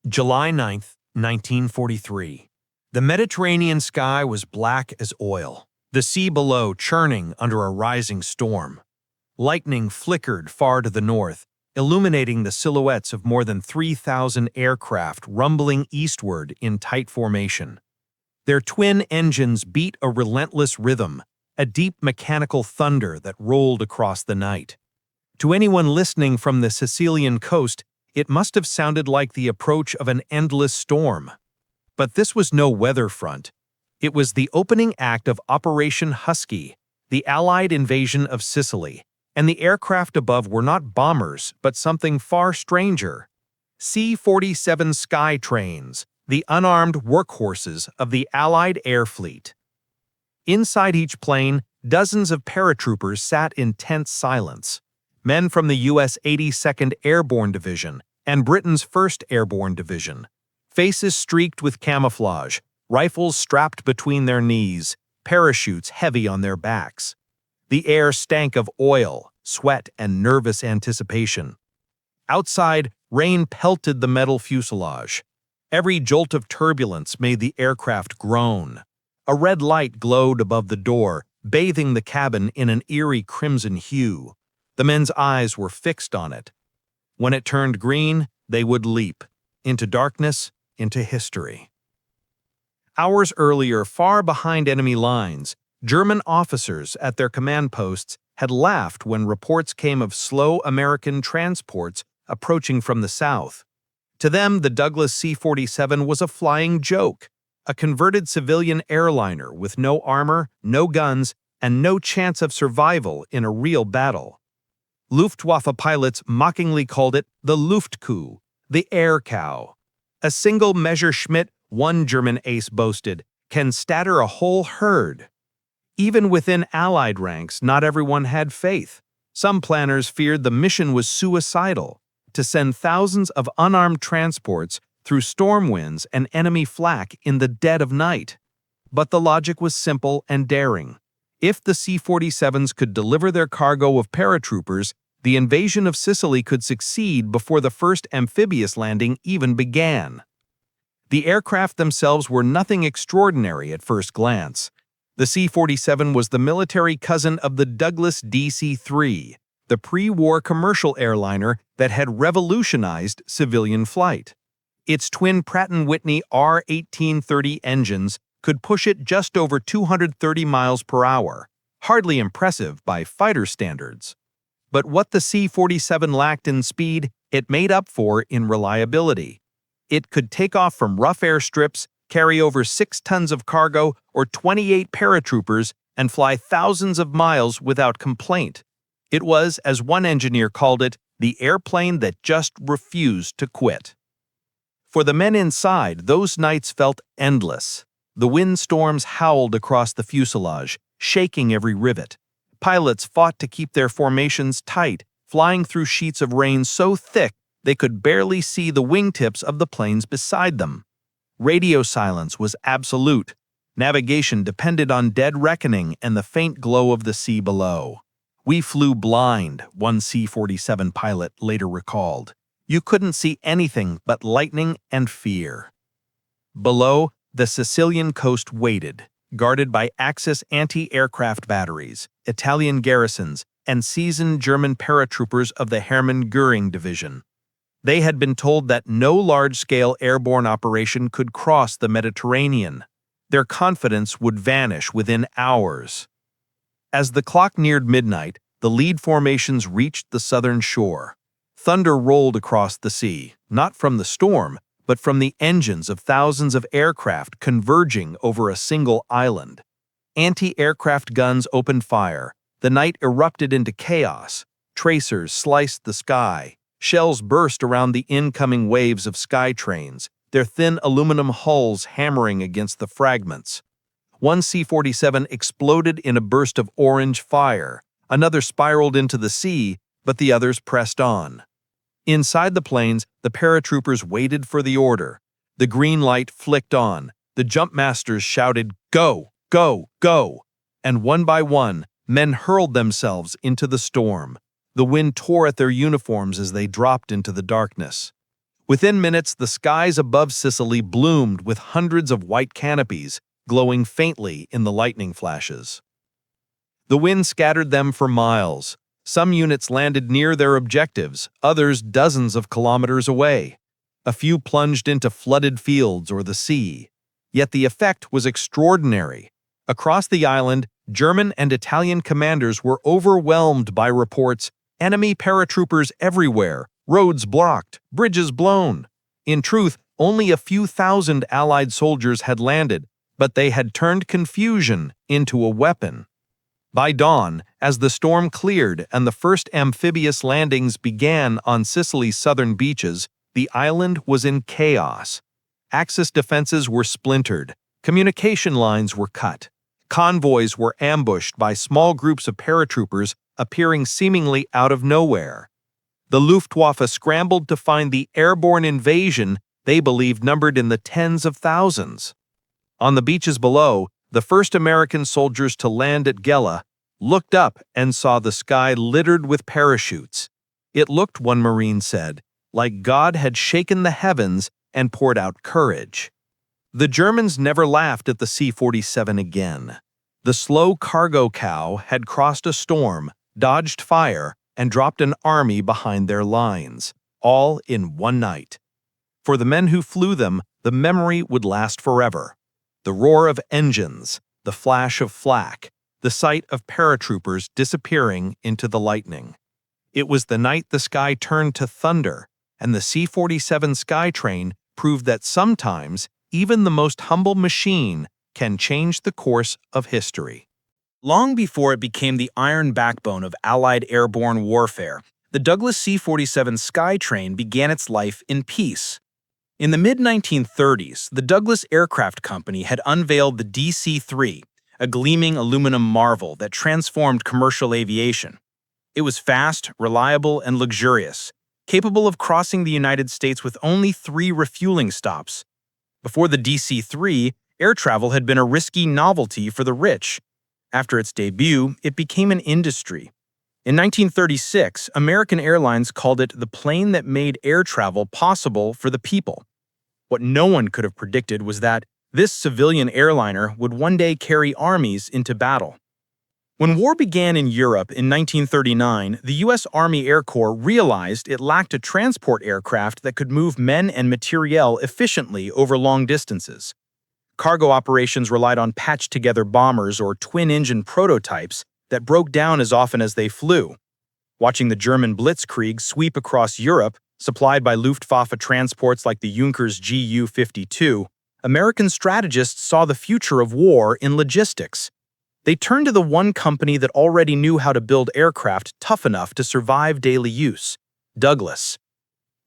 July 9, 1943. The Mediterranean sky was black as oil, the sea below churning under a rising storm. Lightning flickered far to the north, illuminating the silhouettes of more than 3,000 aircraft rumbling eastward in tight formation. Their twin engines beat a relentless rhythm, a deep mechanical thunder that rolled across the night. To anyone listening from the Sicilian coast, it must have sounded like the approach of an endless storm. But this was no weather front. It was the opening act of Operation Husky, the Allied invasion of Sicily, and the aircraft above were not bombers, but something far stranger. C-47 sky trains, the unarmed workhorses of the Allied air fleet. Inside each plane, dozens of paratroopers sat in tense silence. Men from the U.S. 82nd Airborne Division and Britain's 1st Airborne Division. Faces streaked with camouflage, rifles strapped between their knees, parachutes heavy on their backs. The air stank of oil, sweat, and nervous anticipation. Outside, rain pelted the metal fuselage. Every jolt of turbulence made the aircraft groan. A red light glowed above the door, bathing the cabin in an eerie crimson hue. The men's eyes were fixed on it. When it turned green, they would leap into darkness, into history. Hours earlier, far behind enemy lines, German officers at their command posts had laughed when reports came of slow American transports approaching from the south. To them, the Douglas C-47 was a flying joke, a converted civilian airliner with no armor, no guns, and no chance of survival in a real battle. Luftwaffe pilots mockingly called it the Luftkuh, the air cow. A single Messerschmitt, one German ace boasted, can scatter a whole herd. Even within Allied ranks, not everyone had faith. Some planners feared the mission was suicidal, to send thousands of unarmed transports through storm winds and enemy flak in the dead of night. But the logic was simple and daring. If the C-47s could deliver their cargo of paratroopers, the invasion of Sicily could succeed before the first amphibious landing even began. The aircraft themselves were nothing extraordinary at first glance. The C-47 was the military cousin of the Douglas DC-3, the pre-war commercial airliner that had revolutionized civilian flight. Its twin Pratt & Whitney R-1830 engines could push it just over 230 miles per hour, hardly impressive by fighter standards. But what the C-47 lacked in speed, it made up for in reliability. It could take off from rough airstrips, carry over 6 tons of cargo or 28 paratroopers, and fly thousands of miles without complaint. It was, as one engineer called it, the airplane that just refused to quit. For the men inside, those nights felt endless. The windstorms howled across the fuselage, shaking every rivet. Pilots fought to keep their formations tight, flying through sheets of rain so thick they could barely see the wingtips of the planes beside them. Radio silence was absolute. Navigation depended on dead reckoning and the faint glow of the sea below. "We flew blind," one C-47 pilot later recalled. "You couldn't see anything but lightning and fear." Below, the Sicilian coast waited, guarded by Axis anti-aircraft batteries, Italian garrisons, and seasoned German paratroopers of the Hermann Göring Division. They had been told that no large-scale airborne operation could cross the Mediterranean. Their confidence would vanish within hours. As the clock neared midnight, the lead formations reached the southern shore. Thunder rolled across the sea, not from the storm, but from the engines of thousands of aircraft converging over a single island. Anti-aircraft guns opened fire. The night erupted into chaos. Tracers sliced the sky. Shells burst around the incoming waves of sky trains, their thin aluminum hulls hammering against the fragments. One C-47 exploded in a burst of orange fire. Another spiraled into the sea, but the others pressed on. Inside the planes, the paratroopers waited for the order. The green light flicked on. The jumpmasters shouted, "Go! Go! Go!" And one by one, men hurled themselves into the storm. The wind tore at their uniforms as they dropped into the darkness. Within minutes, the skies above Sicily bloomed with hundreds of white canopies, glowing faintly in the lightning flashes. The wind scattered them for miles. Some units landed near their objectives, others dozens of kilometers away. A few plunged into flooded fields or the sea. Yet the effect was extraordinary. Across the island, German and Italian commanders were overwhelmed by reports, enemy paratroopers everywhere, roads blocked, bridges blown. In truth, only a few thousand Allied soldiers had landed, but they had turned confusion into a weapon. By dawn, as the storm cleared and the first amphibious landings began on Sicily's southern beaches, the island was in chaos. Axis defenses were splintered, communication lines were cut, convoys were ambushed by small groups of paratroopers appearing seemingly out of nowhere. The Luftwaffe scrambled to find the airborne invasion they believed numbered in the tens of thousands. On the beaches below, the first American soldiers to land at Gela looked up and saw the sky littered with parachutes. It looked, one Marine said, like God had shaken the heavens and poured out courage. The Germans never laughed at the C-47 again. The slow cargo cow had crossed a storm, dodged fire, and dropped an army behind their lines, all in one night. For the men who flew them, the memory would last forever. The roar of engines, the flash of flak, the sight of paratroopers disappearing into the lightning. It was the night the sky turned to thunder, and the C-47 Skytrain proved that sometimes even the most humble machine can change the course of history. Long before it became the iron backbone of Allied airborne warfare, the Douglas C-47 Skytrain began its life in peace. In the mid-1930s, the Douglas Aircraft Company had unveiled the DC-3, a gleaming aluminum marvel that transformed commercial aviation. It was fast, reliable, and luxurious, capable of crossing the United States with only 3 refueling stops. Before the DC-3, air travel had been a risky novelty for the rich. After its debut, it became an industry. In 1936, American Airlines called it the plane that made air travel possible for the people. What no one could have predicted was that this civilian airliner would one day carry armies into battle. When war began in Europe in 1939, the U.S. Army Air Corps realized it lacked a transport aircraft that could move men and materiel efficiently over long distances. Cargo operations relied on patched-together bombers or twin-engine prototypes that broke down as often as they flew. Watching the German Blitzkrieg sweep across Europe, supplied by Luftwaffe transports like the Junkers Ju-52, American strategists saw the future of war in logistics. They turned to the one company that already knew how to build aircraft tough enough to survive daily use: Douglas.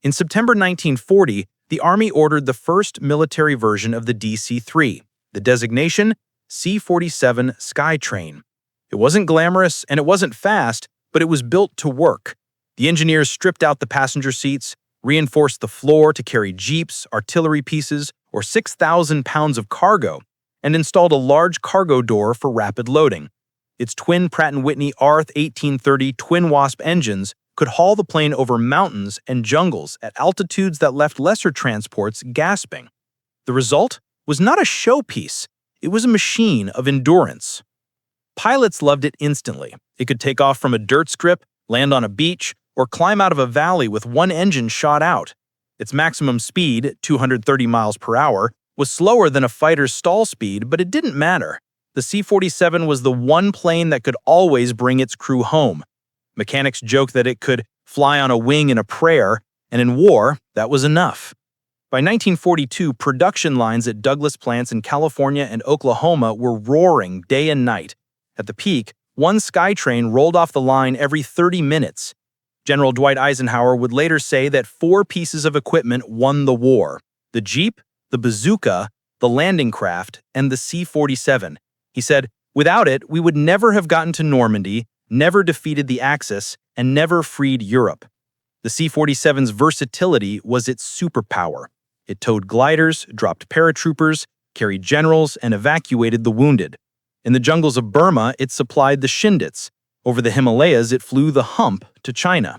In September 1940, the Army ordered the first military version of the DC-3, the designation C-47 Skytrain. It wasn't glamorous and it wasn't fast, but it was built to work. The engineers stripped out the passenger seats, reinforced the floor to carry jeeps, artillery pieces, or 6,000 pounds of cargo, and installed a large cargo door for rapid loading. Its twin Pratt & Whitney R-1830 twin Wasp engines could haul the plane over mountains and jungles at altitudes that left lesser transports gasping. The result was not a showpiece, it was a machine of endurance. Pilots loved it instantly. It could take off from a dirt strip, land on a beach, or climb out of a valley with one engine shot out. Its maximum speed, 230 miles per hour, was slower than a fighter's stall speed, but it didn't matter. The C-47 was the one plane that could always bring its crew home. Mechanics joke that it could fly on a wing in a prayer, and in war, that was enough. By 1942, production lines at Douglas plants in California and Oklahoma were roaring day and night. At the peak, one Skytrain rolled off the line every 30 minutes. General Dwight Eisenhower would later say that 4 pieces of equipment won the war: the Jeep, the bazooka, the landing craft, and the C-47. He said, "Without it, we would never have gotten to Normandy, never defeated the Axis, and never freed Europe." The C-47's versatility was its superpower. It towed gliders, dropped paratroopers, carried generals, and evacuated the wounded. In the jungles of Burma, it supplied the Shindits. Over the Himalayas, it flew the Hump to China.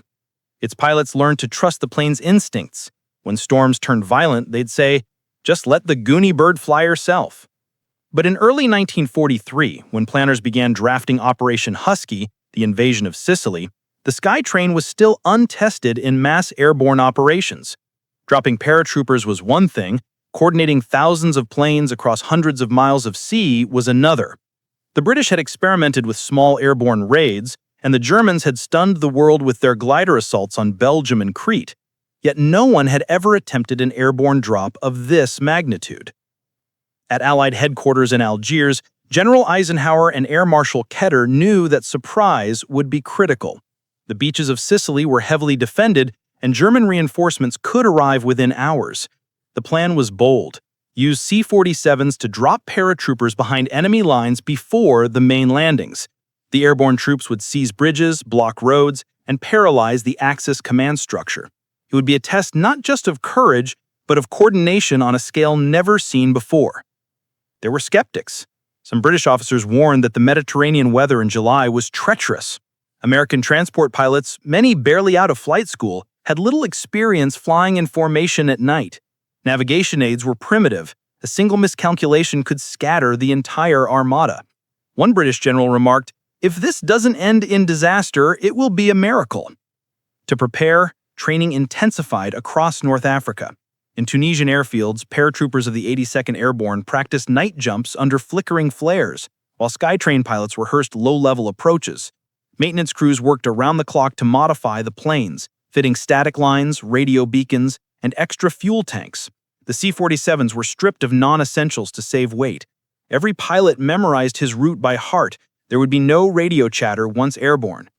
Its pilots learned to trust the plane's instincts. When storms turned violent, they'd say, "Just let the goony bird fly herself." But in early 1943, when planners began drafting Operation Husky, the invasion of Sicily, the Sky Train was still untested in mass airborne operations. Dropping paratroopers was one thing, coordinating thousands of planes across hundreds of miles of sea was another. The British had experimented with small airborne raids, and the Germans had stunned the world with their glider assaults on Belgium and Crete. Yet no one had ever attempted an airborne drop of this magnitude. At Allied headquarters in Algiers, General Eisenhower and Air Marshal Ketter knew that surprise would be critical. The beaches of Sicily were heavily defended, and German reinforcements could arrive within hours. The plan was bold: use C-47s to drop paratroopers behind enemy lines before the main landings. The airborne troops would seize bridges, block roads, and paralyze the Axis command structure. It would be a test not just of courage, but of coordination on a scale never seen before. There were skeptics. Some British officers warned that the Mediterranean weather in July was treacherous. American transport pilots, many barely out of flight school, had little experience flying in formation at night. Navigation aids were primitive. A single miscalculation could scatter the entire armada. One British general remarked, "If this doesn't end in disaster, it will be a miracle." To prepare, training intensified across North Africa. In Tunisian airfields, paratroopers of the 82nd Airborne practiced night jumps under flickering flares, while Skytrain pilots rehearsed low-level approaches. Maintenance crews worked around the clock to modify the planes, fitting static lines, radio beacons, and extra fuel tanks. The C-47s were stripped of non-essentials to save weight. Every pilot memorized his route by heart. There would be no radio chatter once airborne.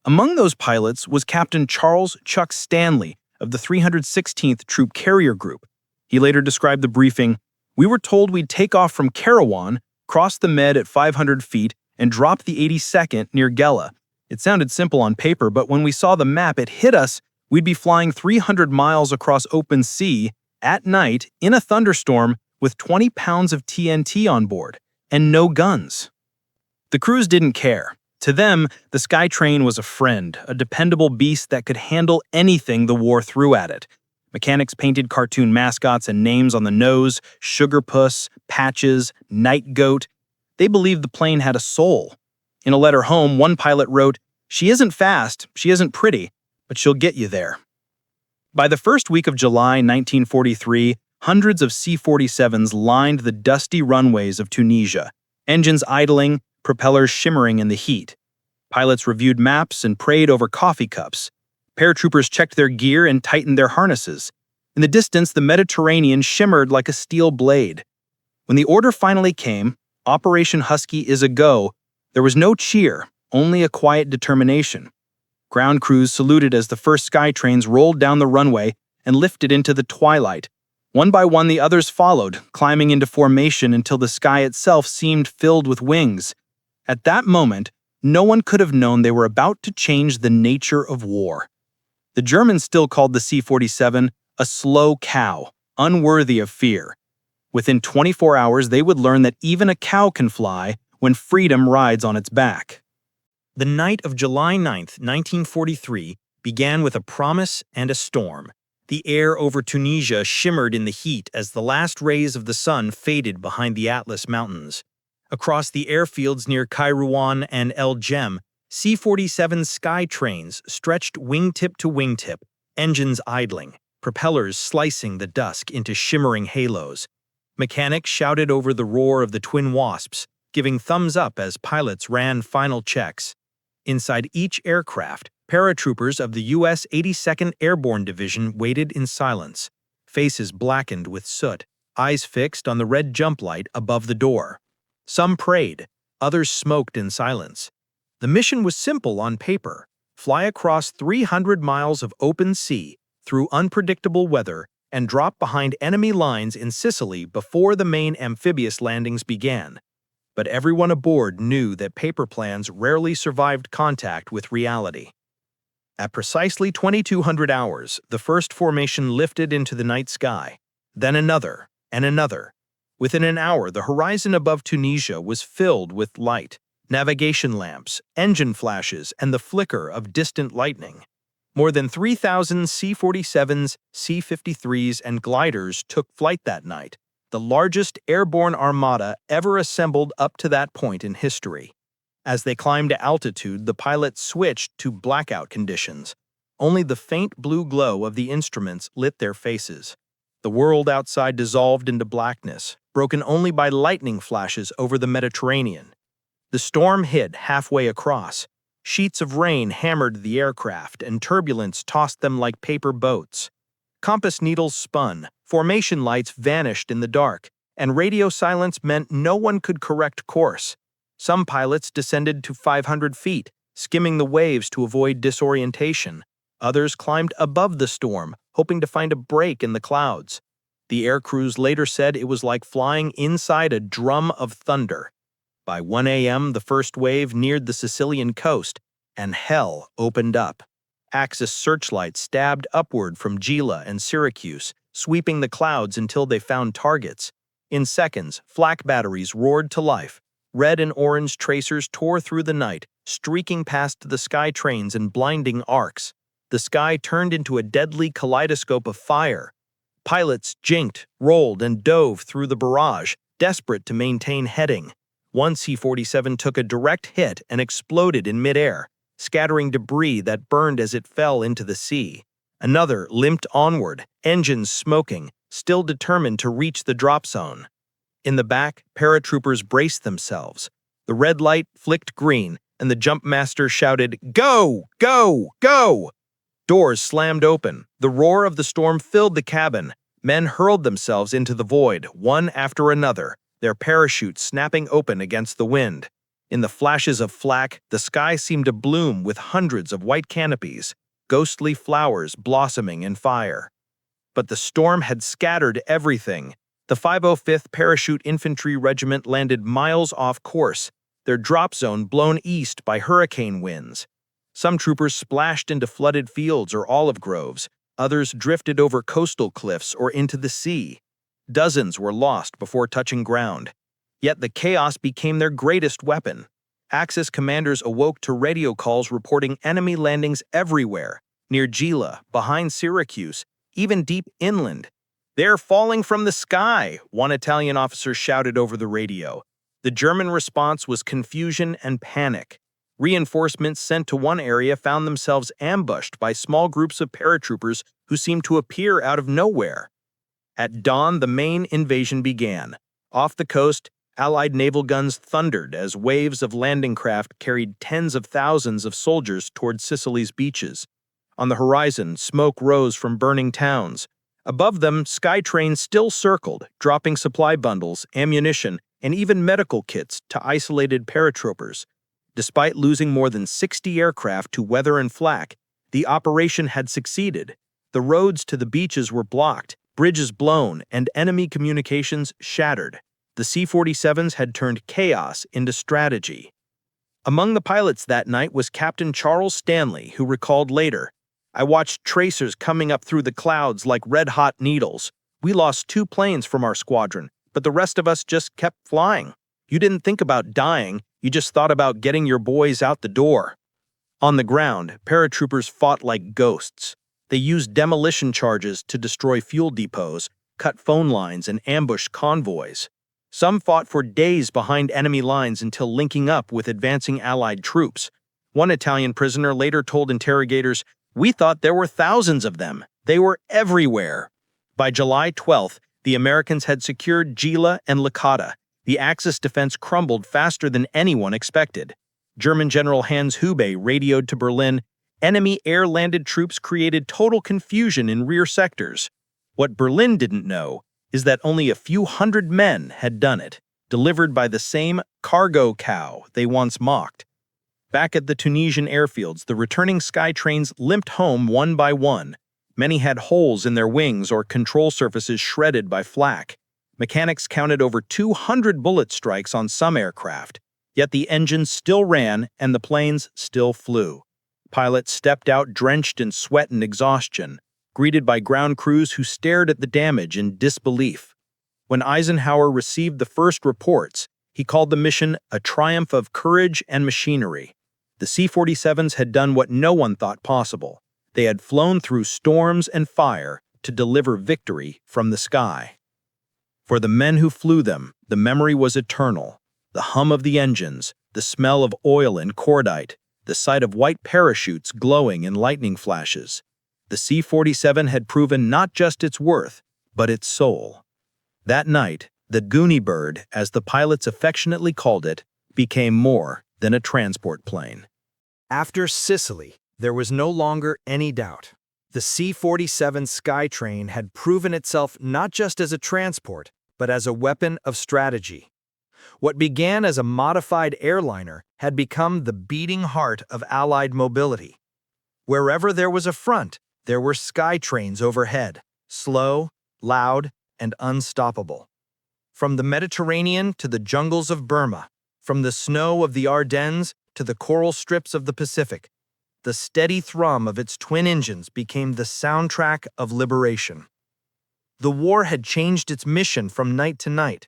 Among those pilots was Captain Charles "Chuck" Stanley of the 316th Troop Carrier Group. He later described the briefing, "We were told we'd take off from Kairouan, cross the Med at 500 feet, and drop the 82nd near Gela. It sounded simple on paper, but when we saw the map, it hit us. We'd be flying 300 miles across open sea, at night, in a thunderstorm, with 20 pounds of TNT on board, and no guns." The crews didn't care. To them, the Skytrain was a friend, a dependable beast that could handle anything the war threw at it. Mechanics painted cartoon mascots and names on the nose: Sugar Puss, Patches, Night Goat. They believed the plane had a soul. In a letter home, one pilot wrote, "She isn't fast, she isn't pretty, but she'll get you there." By the first week of July 1943, hundreds of C-47s lined the dusty runways of Tunisia, engines idling, propellers shimmering in the heat. Pilots reviewed maps and prayed over coffee cups. Paratroopers checked their gear and tightened their harnesses. In the distance, the Mediterranean shimmered like a steel blade. When the order finally came, "Operation Husky is a go," there was no cheer, only a quiet determination. Ground crews saluted as the first Skytrains rolled down the runway and lifted into the twilight. One by one, the others followed, climbing into formation until the sky itself seemed filled with wings. At that moment, no one could have known they were about to change the nature of war. The Germans still called the C-47 a slow cow, unworthy of fear. Within 24 hours, they would learn that even a cow can fly when freedom rides on its back. The night of July 9, 1943, began with a promise and a storm. The air over Tunisia shimmered in the heat as the last rays of the sun faded behind the Atlas Mountains. Across the airfields near Kairouan and El Jem, C-47 Skytrains stretched wingtip to wingtip, engines idling, propellers slicing the dusk into shimmering halos. Mechanics shouted over the roar of the twin Wasps, giving thumbs up as pilots ran final checks. Inside each aircraft, paratroopers of the U.S. 82nd Airborne Division waited in silence, faces blackened with soot, eyes fixed on the red jump light above the door. Some prayed, others smoked in silence. The mission was simple on paper: fly across 300 miles of open sea, through unpredictable weather, and drop behind enemy lines in Sicily before the main amphibious landings began. But everyone aboard knew that paper plans rarely survived contact with reality. At precisely 2200 hours, the first formation lifted into the night sky, then another, and another. Within an hour, the horizon above Tunisia was filled with light, navigation lamps, engine flashes, and the flicker of distant lightning. More than 3,000 C-47s, C-53s, and gliders took flight that night, the largest airborne armada ever assembled up to that point in history. As they climbed to altitude, the pilots switched to blackout conditions. Only the faint blue glow of the instruments lit their faces. The world outside dissolved into blackness, broken only by lightning flashes over the Mediterranean. The storm hit halfway across. Sheets of rain hammered the aircraft, and turbulence tossed them like paper boats. Compass needles spun, formation lights vanished in the dark, and radio silence meant no one could correct course. Some pilots descended to 500 feet, skimming the waves to avoid disorientation. Others climbed above the storm, hoping to find a break in the clouds. The air crews later said it was like flying inside a drum of thunder. By 1 a.m., the first wave neared the Sicilian coast, and hell opened up. Axis searchlights stabbed upward from Gela and Syracuse, sweeping the clouds until they found targets. In seconds, flak batteries roared to life. Red and orange tracers tore through the night, streaking past the sky trains in blinding arcs. The sky turned into a deadly kaleidoscope of fire. Pilots jinked, rolled, and dove through the barrage, desperate to maintain heading. One C-47 took a direct hit and exploded in midair, scattering debris that burned as it fell into the sea. Another limped onward, engines smoking, still determined to reach the drop zone. In the back, paratroopers braced themselves. The red light flicked green, and the jump master shouted, "Go! Go! Go!" Doors slammed open. The roar of the storm filled the cabin. Men hurled themselves into the void, one after another, their parachutes snapping open against the wind. In the flashes of flak, the sky seemed to bloom with hundreds of white canopies, ghostly flowers blossoming in fire. But the storm had scattered everything. The 505th Parachute Infantry Regiment landed miles off course, their drop zone blown east by hurricane winds. Some troopers splashed into flooded fields or olive groves, others drifted over coastal cliffs or into the sea. Dozens were lost before touching ground. Yet the chaos became their greatest weapon. Axis commanders awoke to radio calls reporting enemy landings everywhere, near Gela, behind Syracuse, even deep inland. "They're falling from the sky," one Italian officer shouted over the radio. The German response was confusion and panic. Reinforcements sent to one area found themselves ambushed by small groups of paratroopers who seemed to appear out of nowhere. At dawn, the main invasion began. Off the coast, Allied naval guns thundered as waves of landing craft carried tens of thousands of soldiers toward Sicily's beaches. On the horizon, smoke rose from burning towns. Above them, sky trains still circled, dropping supply bundles, ammunition, and even medical kits to isolated paratroopers. Despite losing more than 60 aircraft to weather and flak, the operation had succeeded. The roads to the beaches were blocked, bridges blown, and enemy communications shattered. The C-47s had turned chaos into strategy. Among the pilots that night was Captain Charles Stanley, who recalled later, "I watched tracers coming up through the clouds like red-hot needles. We lost 2 planes from our squadron, but the rest of us just kept flying. You didn't think about dying, you just thought about getting your boys out the door." On the ground, paratroopers fought like ghosts. They used demolition charges to destroy fuel depots, cut phone lines, and ambush convoys. Some fought for days behind enemy lines until linking up with advancing Allied troops. One Italian prisoner later told interrogators, "We thought there were thousands of them. They were everywhere." By July 12th, the Americans had secured Gela and Licata. The Axis defense crumbled faster than anyone expected. German General Hans Hube radioed to Berlin, "Enemy air-landed troops created total confusion in rear sectors." What Berlin didn't know is that only a few hundred men had done it, delivered by the same cargo cow they once mocked. Back at the Tunisian airfields, the returning sky trains limped home one by one. Many had holes in their wings or control surfaces shredded by flak. Mechanics counted over 200 bullet strikes on some aircraft, yet the engines still ran and the planes still flew. Pilots stepped out drenched in sweat and exhaustion, greeted by ground crews who stared at the damage in disbelief. When Eisenhower received the first reports, he called the mission a triumph of courage and machinery. The C-47s had done what no one thought possible. They had flown through storms and fire to deliver victory from the sky. For the men who flew them, the memory was eternal. The hum of the engines, the smell of oil and cordite, the sight of white parachutes glowing in lightning flashes. The C-47 had proven not just its worth, but its soul. That night, the Goonie bird, as the pilots affectionately called it, became more than a transport plane. After Sicily, there was no longer any doubt. The C-47 Skytrain had proven itself not just as a transport, but as a weapon of strategy. What began as a modified airliner had become the beating heart of Allied mobility. Wherever there was a front, there were Skytrains overhead, slow, loud, and unstoppable. From the Mediterranean to the jungles of Burma, from the snow of the Ardennes to the coral strips of the Pacific, the steady thrum of its twin engines became the soundtrack of liberation. The war had changed its mission from night to night.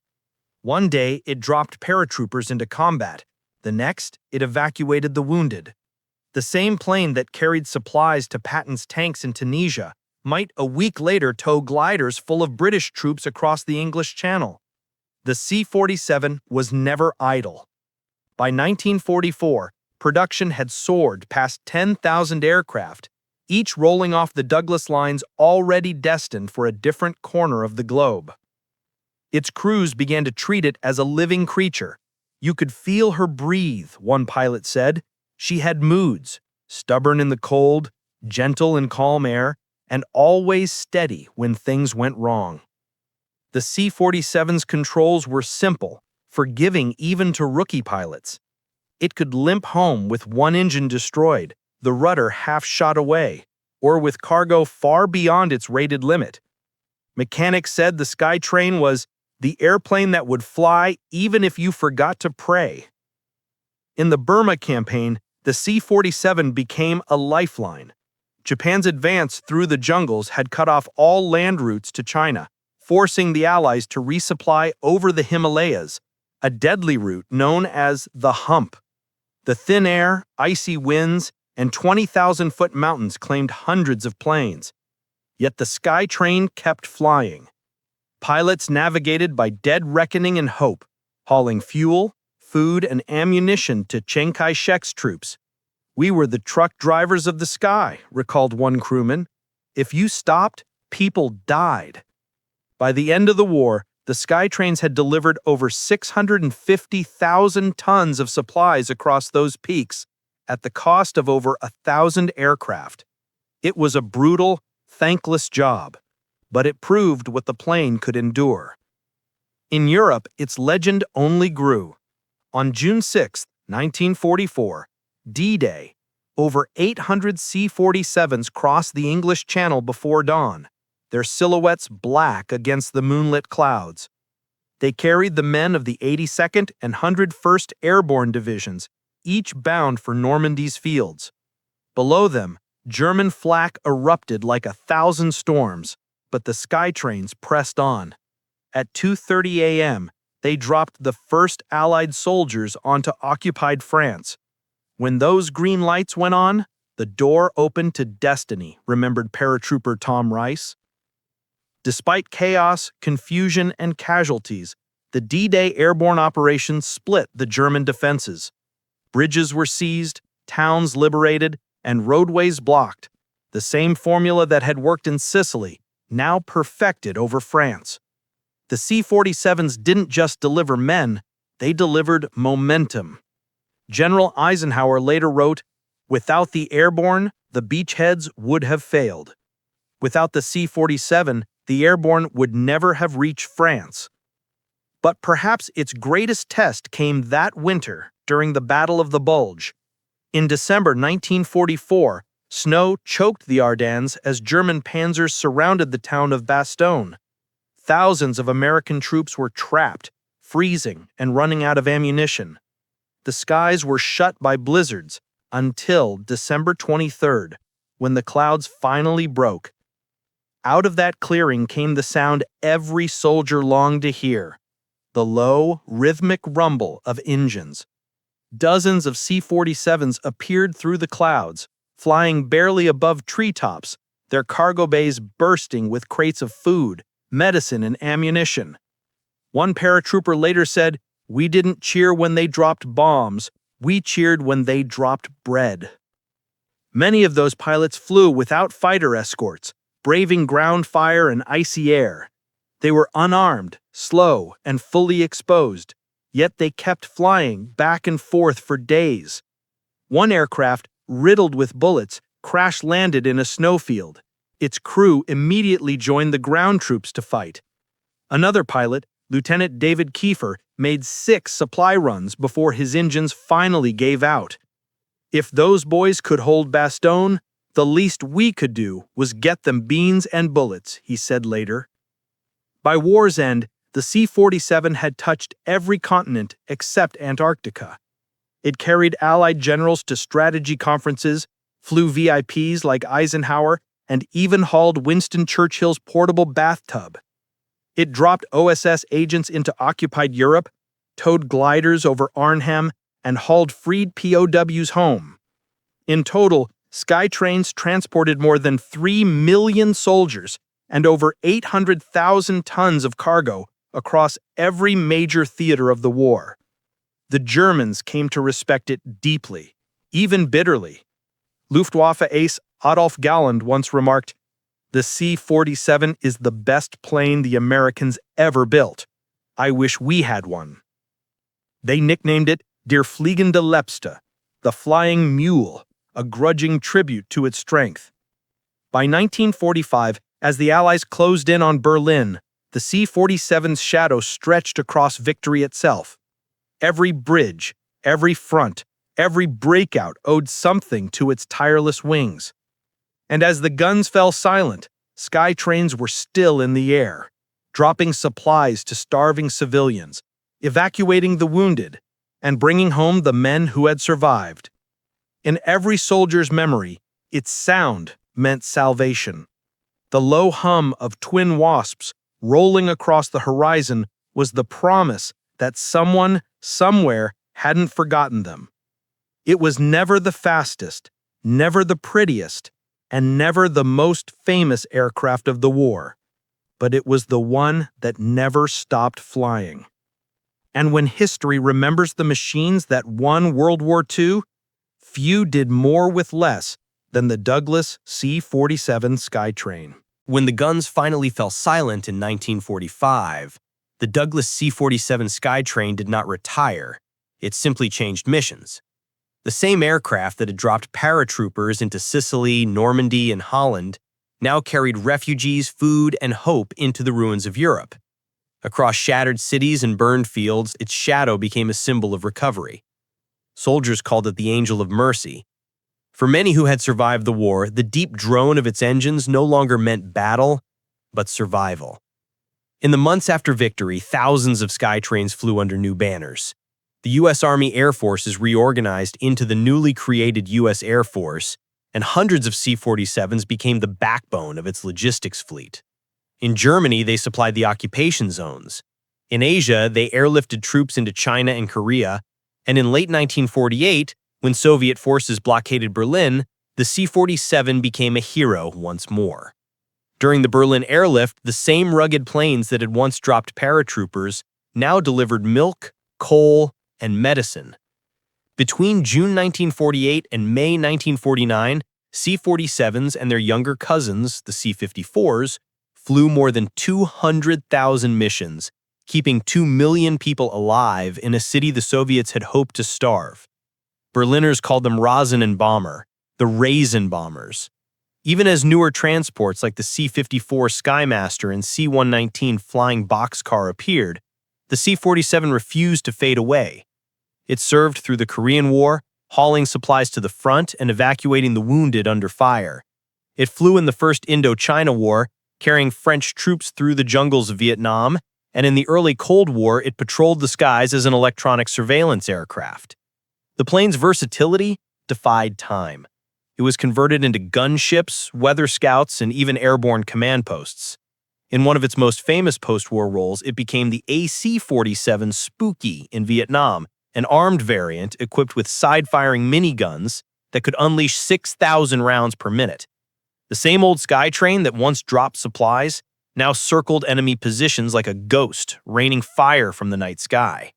One day, it dropped paratroopers into combat. The next, it evacuated the wounded. The same plane that carried supplies to Patton's tanks in Tunisia might a week later tow gliders full of British troops across the English Channel. The C-47 was never idle. By 1944, production had soared past 10,000 aircraft, each rolling off the Douglas lines already destined for a different corner of the globe. Its crews began to treat it as a living creature. You could feel her breathe, one pilot said. She had moods, stubborn in the cold, gentle in calm air, and always steady when things went wrong. The C-47's controls were simple, forgiving even to rookie pilots. It could limp home with one engine destroyed, the rudder half shot away, or with cargo far beyond its rated limit. Mechanics said the Skytrain was the airplane that would fly even if you forgot to pray. In the Burma campaign, the C-47 became a lifeline. Japan's advance through the jungles had cut off all land routes to China, forcing the Allies to resupply over the Himalayas, a deadly route known as the Hump. The thin air, icy winds, and 20,000-foot mountains claimed hundreds of planes. Yet the Skytrain kept flying. Pilots navigated by dead reckoning and hope, hauling fuel, food, and ammunition to Chiang Kai-shek's troops. "We were the truck drivers of the sky," recalled one crewman. "If you stopped, people died." By the end of the war, the Skytrains had delivered over 650,000 tons of supplies across those peaks, at the cost of over 1,000 aircraft. It was a brutal, thankless job, but it proved what the plane could endure. In Europe, its legend only grew. On June 6, 1944, D-Day, over 800 C-47s crossed the English Channel before dawn, their silhouettes black against the moonlit clouds. They carried the men of the 82nd and 101st Airborne Divisions, each bound for Normandy's fields. Below them, German flak erupted like 1,000 storms, but the Skytrains pressed on. At 2:30 a.m., they dropped the first Allied soldiers onto occupied France. When those green lights went on, the door opened to destiny, remembered paratrooper Tom Rice. Despite chaos, confusion, and casualties, the D-Day airborne operation split the German defenses. Bridges were seized, towns liberated, and roadways blocked. The same formula that had worked in Sicily, now perfected over France. The C-47s didn't just deliver men, they delivered momentum. General Eisenhower later wrote, "Without the airborne, the beachheads would have failed. Without the C-47, the airborne would never have reached France." But perhaps its greatest test came that winter during the Battle of the Bulge. In December 1944, snow choked the Ardennes as German panzers surrounded the town of Bastogne. Thousands of American troops were trapped, freezing, and running out of ammunition. The skies were shut by blizzards until December 23rd, when the clouds finally broke. Out of that clearing came the sound every soldier longed to hear, the low, rhythmic rumble of engines. Dozens of C-47s appeared through the clouds, flying barely above treetops, their cargo bays bursting with crates of food, medicine, and ammunition. One paratrooper later said, "We didn't cheer when they dropped bombs, we cheered when they dropped bread." Many of those pilots flew without fighter escorts, braving ground fire and icy air. They were unarmed, slow, and fully exposed, yet they kept flying back and forth for days. One aircraft, riddled with bullets, crash-landed in a snowfield. Its crew immediately joined the ground troops to fight. Another pilot, Lieutenant David Kiefer, made 6 supply runs before his engines finally gave out. "If those boys could hold Bastogne, the least we could do was get them beans and bullets," he said later. By war's end, the C-47 had touched every continent except Antarctica. It carried Allied generals to strategy conferences, flew VIPs like Eisenhower, and even hauled Winston Churchill's portable bathtub. It dropped OSS agents into occupied Europe, towed gliders over Arnhem, and hauled freed POWs home. In total, Skytrains transported more than 3 million soldiers and over 800,000 tons of cargo across every major theater of the war. The Germans came to respect it deeply, even bitterly. Luftwaffe ace Adolf Galland once remarked, "The C-47 is the best plane the Americans ever built. I wish we had one." They nicknamed it Der Fliegende Letzte, the Flying Mule, a grudging tribute to its strength. By 1945, as the Allies closed in on Berlin, the C-47's shadow stretched across victory itself. Every bridge, every front, every breakout owed something to its tireless wings. And as the guns fell silent, Skytrains were still in the air, dropping supplies to starving civilians, evacuating the wounded, and bringing home the men who had survived. In every soldier's memory, its sound meant salvation. The low hum of twin wasps rolling across the horizon was the promise that someone, somewhere, hadn't forgotten them. It was never the fastest, never the prettiest, and never the most famous aircraft of the war, but it was the one that never stopped flying. And when history remembers the machines that won World War II, few did more with less than the Douglas C-47 Skytrain. When the guns finally fell silent in 1945, the Douglas C-47 Skytrain did not retire. It simply changed missions. The same aircraft that had dropped paratroopers into Sicily, Normandy, and Holland now carried refugees, food, and hope into the ruins of Europe. Across shattered cities and burned fields, its shadow became a symbol of recovery. Soldiers called it the Angel of Mercy. For many who had survived the war, the deep drone of its engines no longer meant battle, but survival. In the months after victory, thousands of Skytrains flew under new banners. The U.S. Army Air Forces reorganized into the newly created U.S. Air Force, and hundreds of C-47s became the backbone of its logistics fleet. In Germany, they supplied the occupation zones. In Asia, they airlifted troops into China and Korea, and in late 1948, when Soviet forces blockaded Berlin, the C-47 became a hero once more. During the Berlin airlift, the same rugged planes that had once dropped paratroopers now delivered milk, coal, and medicine. Between June 1948 and May 1949, C-47s and their younger cousins, the C-54s, flew more than 200,000 missions, keeping 2 million people alive in a city the Soviets had hoped to starve. Berliners called them Rasenbomber, the Raisin Bombers. Even as newer transports like the C-54 Skymaster and C-119 Flying Boxcar appeared, the C-47 refused to fade away. It served through the Korean War, hauling supplies to the front and evacuating the wounded under fire. It flew in the First Indochina War, carrying French troops through the jungles of Vietnam, and in the early Cold War, it patrolled the skies as an electronic surveillance aircraft. The plane's versatility defied time. It was converted into gunships, weather scouts, and even airborne command posts. In one of its most famous post-war roles, it became the AC-47 Spooky in Vietnam, an armed variant equipped with side-firing miniguns that could unleash 6,000 rounds per minute. The same old Skytrain that once dropped supplies now circled enemy positions like a ghost, raining fire from the night sky.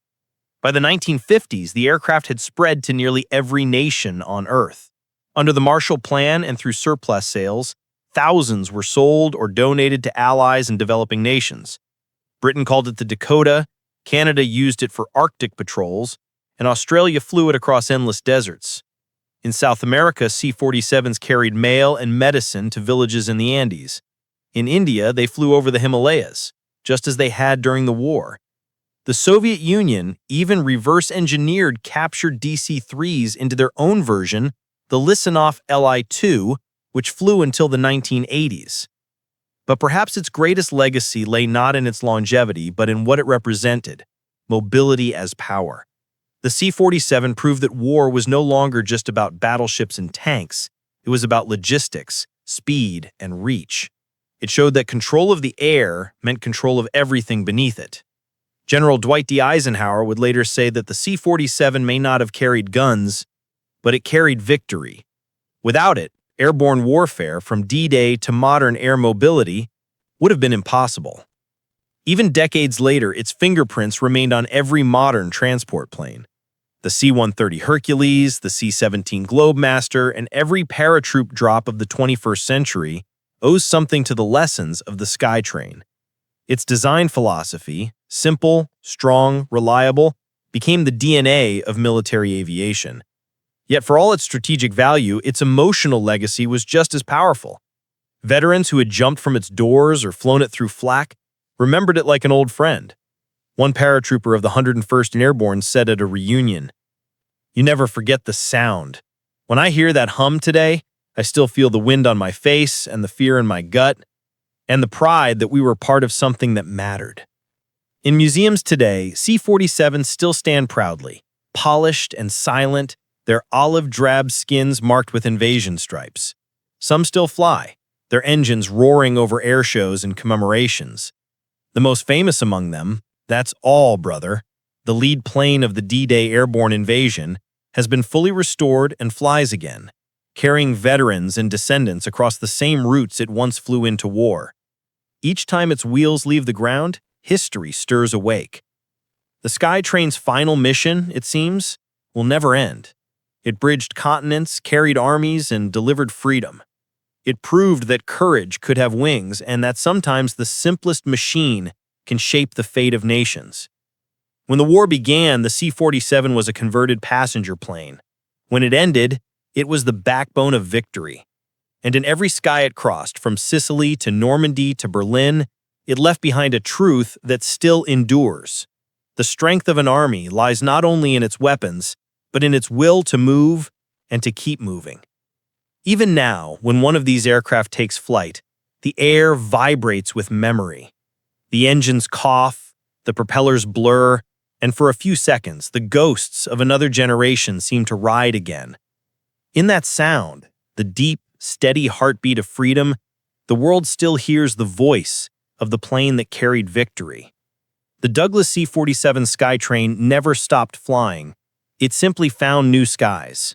By the 1950s, the aircraft had spread to nearly every nation on Earth. Under the Marshall Plan and through surplus sales, thousands were sold or donated to allies and developing nations. Britain called it the Dakota, Canada used it for Arctic patrols, and Australia flew it across endless deserts. In South America, C-47s carried mail and medicine to villages in the Andes. In India, they flew over the Himalayas, just as they had during the war. The Soviet Union even reverse-engineered captured DC-3s into their own version, the Lisanov Li-2, which flew until the 1980s. But perhaps its greatest legacy lay not in its longevity, but in what it represented: mobility as power. The C-47 proved that war was no longer just about battleships and tanks. It was about logistics, speed, and reach. It showed that control of the air meant control of everything beneath it. General Dwight D. Eisenhower would later say that the C-47 may not have carried guns, but it carried victory. Without it, airborne warfare, from D-Day to modern air mobility, would have been impossible. Even decades later, its fingerprints remained on every modern transport plane. The C-130 Hercules, the C-17 Globemaster, and every paratroop drop of the 21st century owes something to the lessons of the Skytrain. Its design philosophy, simple, strong, reliable, became the DNA of military aviation. Yet for all its strategic value, its emotional legacy was just as powerful. Veterans who had jumped from its doors or flown it through flak remembered it like an old friend. One paratrooper of the 101st Airborne said at a reunion, "You never forget the sound. When I hear that hum today, I still feel the wind on my face and the fear in my gut, and the pride that we were part of something that mattered." In museums today, C-47s still stand proudly, polished and silent, their olive-drab skins marked with invasion stripes. Some still fly, their engines roaring over air shows and commemorations. The most famous among them, that's all, brother, the lead plane of the D-Day airborne invasion, has been fully restored and flies again, carrying veterans and descendants across the same routes it once flew into war. Each time its wheels leave the ground, history stirs awake. The Skytrain's final mission, it seems, will never end. It bridged continents, carried armies, and delivered freedom. It proved that courage could have wings and that sometimes the simplest machine can shape the fate of nations. When the war began, the C-47 was a converted passenger plane. When it ended, it was the backbone of victory. And in every sky it crossed, from Sicily to Normandy to Berlin, it left behind a truth that still endures. The strength of an army lies not only in its weapons, but in its will to move and to keep moving. Even now, when one of these aircraft takes flight, the air vibrates with memory. The engines cough, the propellers blur, and for a few seconds, the ghosts of another generation seem to ride again. In that sound, the deep, steady heartbeat of freedom, the world still hears the voice of the plane that carried victory. The Douglas C-47 Skytrain never stopped flying. It simply found new skies.